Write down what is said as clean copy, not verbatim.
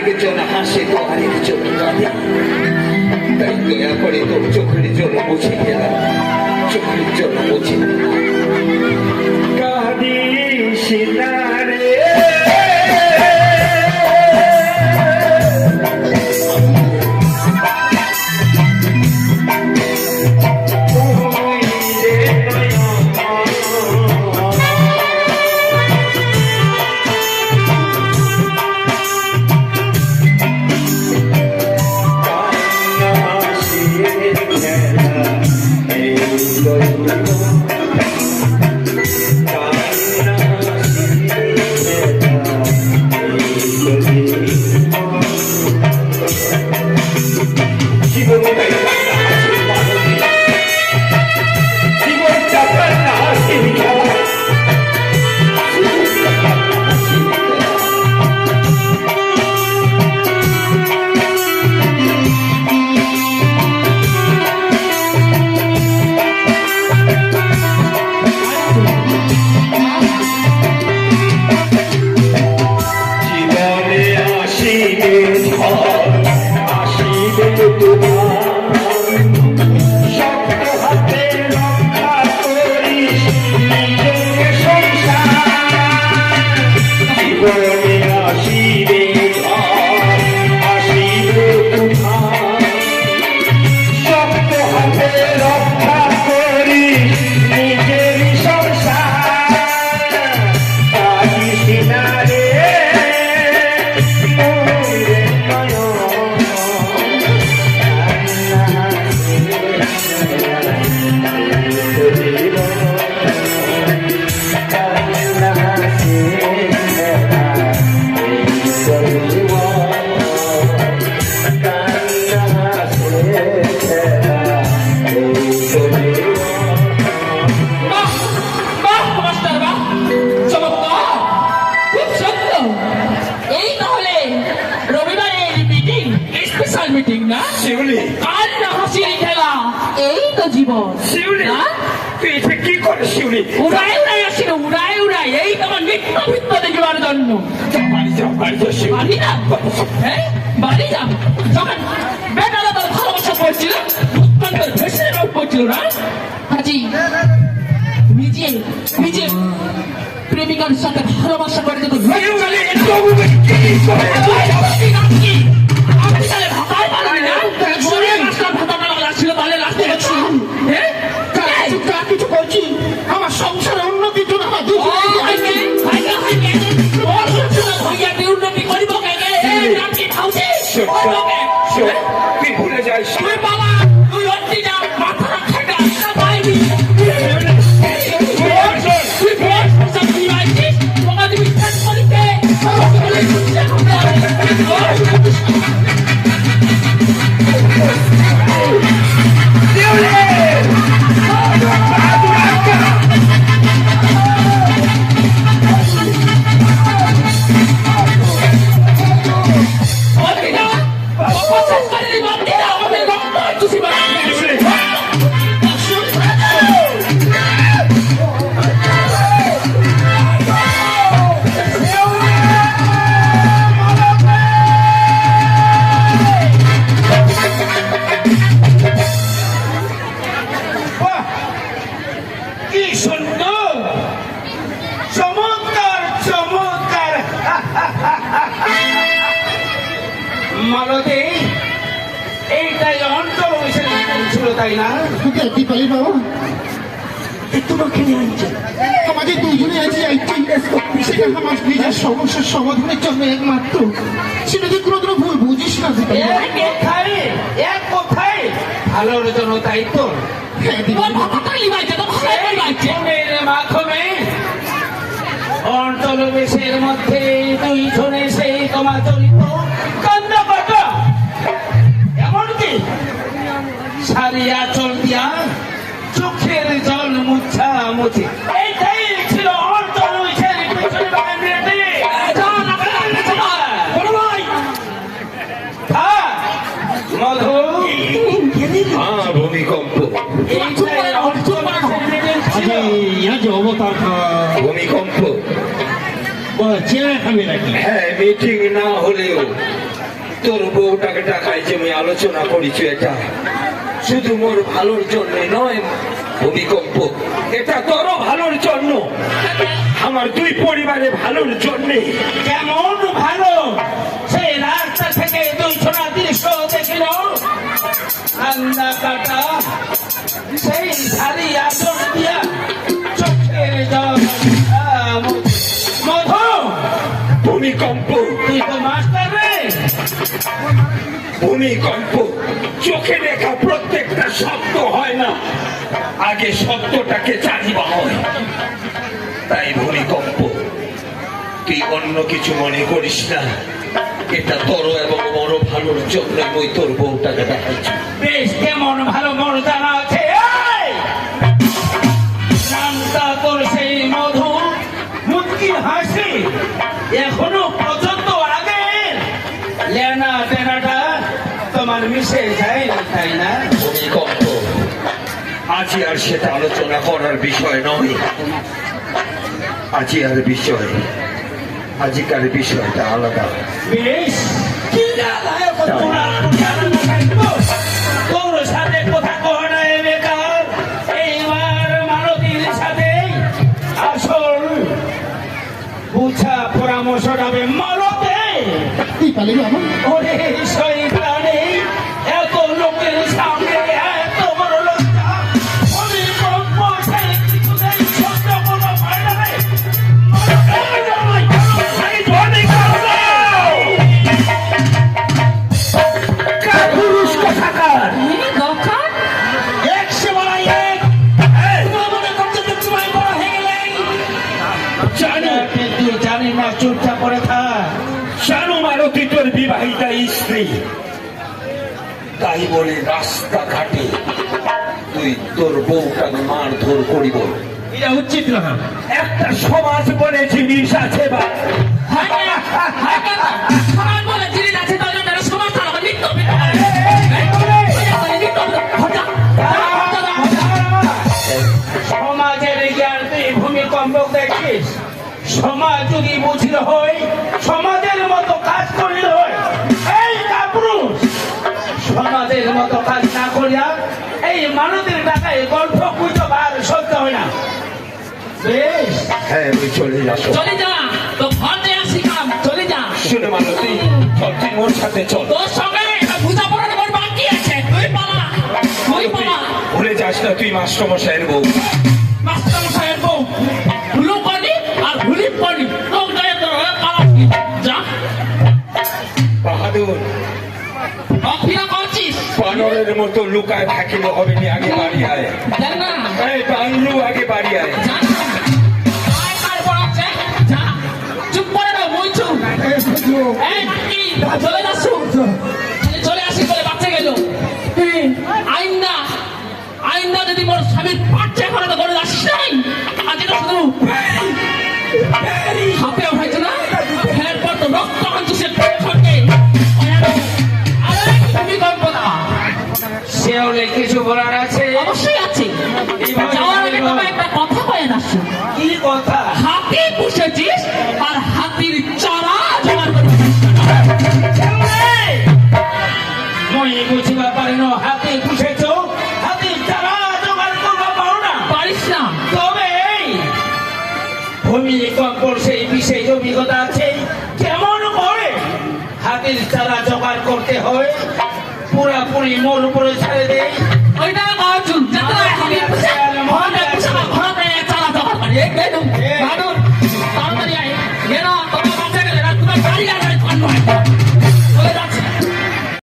একজন হাসে তো আরেকজন কাঁদে, তাই দয়া করে তোর চোখের জল মুছে গেলাম, চোখের জল মুছে কাঁদিস না রে। প্রেমিকার সাথে ভালোবাসা করে কিছু করছি আমার সংসারের উন্নতির জন্য উন্নতি করিব তুই ভুলে যাইস বাবা তুই মাথা রাখা তাই না? তোমাকে নিয়ে আনছে, আমাদের দুজনে আছে সেটা আমার নিজের সমস্যার সমাধানের জন্য একমাত্র। সেটা তুই কোনোদিনও ভুল বুঝিস না। এক কথায় ভালোর জন্য, তাই তো? অন্তর্বেশের মধ্যে দুইজনে সেই তোমার চরিত্র কান্দাকাট, এমনকি সারিয়া চল দিয়া চোখের জল মুছা মুছি, এইটাই ছিল অন্তর্বেশের পিছনে মধু। ভূমিকম্প, ভূমিকম্প। হ্যাঁ, মিটিং না হলেও তোর বউটাকে টাকায় যে আমি আলোচনা করেছি, এটা শুধু মোর ভালোর জন্য নয় ভূমিকম্প, এটা তোরও ভালোর জন্য, আমার দুই পরিবারের ভালোর জন্য। কেমন ভালো সেই রাস্তা থেকে 200 না 300 দেখিল কান্না কাটা সেই ধারি আসন দিয়া চোখের জল মধু। ভূমিকম্প, তুই তো মাস্টার রে। ভূমিকম্প, চোখে দেখা প্রত্যেকটা শব্দ হয় না, আগে শব্দটাকে জানিবা হয়। তাই ভূমিকম্প, তুই অন্য কিছু মনে করিস না, এটা তোর এবং বড় ভালোর জন্য ওই তোর বউটাকে দেখাচ্ছি। বেশ, কেমন ভালো মন জানা আছে। এই! নামটা তোর সেই মধু মুচকি হাসি এখনো পর্যন্ত আগে লেনা দেনাটা তোমার মিশে যায় না, তাই না? ভূমিকম্প, আজ আর সেটা আলোচনা করার বিষয় নয়, আজিকার বিষয়টা আলাদা। বেশ, কি জ্বালায় তোরা তোর সাথে কথা কয় না এ বেকার। এইবার মালতীর সাথে আসল বুঝা পরামর্শ যাবে মালতে। তুই পালিয়ে আমার ওরে শয়তানে, এত লোকের সামনে এত বড় লজ্জা, আমি ব্রহ্মচারী কিছুতেই সহ্য করতে পারি না রে। পুরুষ কোথাকার, এক সেবায় এক, তোমার মনে করছে যে তোমায় বড় হয়ে গেলেন। জানো কিন্তু জানি না, চুপচাপ করে থাক। জানো মারতি তোর বিবাহিতা স্ত্রী, তাই বলে রাস্তাঘাটে তুই তোর বউটাকে মারধর করিব, এটা উচিত না। একটা সমাজ বলে জিনিস আছে বা সমাজের জ্ঞান তুই ভূমিকম্প দেখিস। সমাজ যদি বুঝিল হয়, সমাজের মতো কাজ করিল হয়। এই কাপুরুষ সমাজের মতো কাজ না করিয়া এই মানুষের টাকায় গল্প গুজব আর সহ্য হয় না। বেশ, হ্যাঁ তুই চলে যাস। চলে যা, তো ঘরে আসি কাম, চলে যা। শুনে মালতী, চল তুই মোর সাথে চল। তোর সঙ্গে বুঝা পড়ার আমার বাকি আছে, তুই পালা, তুই পালা। ভুলে যাস না তুই মাস্টারমশাইয়ের বউ। মাস্টার সাহেব বউ, হুলু পানি আর হুলি পানি, তোর গায়ে তোর হয়ে পালা। যা, বাহাদুর, অফিরা করছিস। বানরের মতো লুকায় থাকিলে হবে নি, আগে বাড়ি আয়। দেখ না, এই বাংলু, আগে বাড়ি আয়। যা না। আয় কার পড়াচ্ছে, যা। চুপ করে না, মই চুপ। এই, কি, চলে যাচ্ছ? চলে আসি বলে বাচ্চা গেল। আইন্দা, আইন্দা যদি মোর স্বামীর পাচ্ছে করে তো করে আসিস নাই। আজ এটা শুধু হাতে উঠাইছে না, এরপর তো রক্ত আনছে সে থাকে। আরে ভূমিকম্প না, শেওলে কিছু বলার আছে? অবশ্যই আছে। যাওয়ার আগে তোমায় একটা কথা কয়ে আসছো। কি কথা? হাতি পুষেছিস আর হাতির চারা জোগাড় করে মই বুঝিবা পারি না। হাতে পুষেছ, হাতে চারা জোগাড় করবা পারো না। পারিস না। তবে এই ভূমিকম্পর সেই বিশেষ অভিজ্ঞতা আছে, কেমন করে হাতের চারা জোগাড় করতে হয় পুরাপুরি মোর উপরে ছেড়ে দেয়। ওইটা কাজ যাতে হাতি পুষে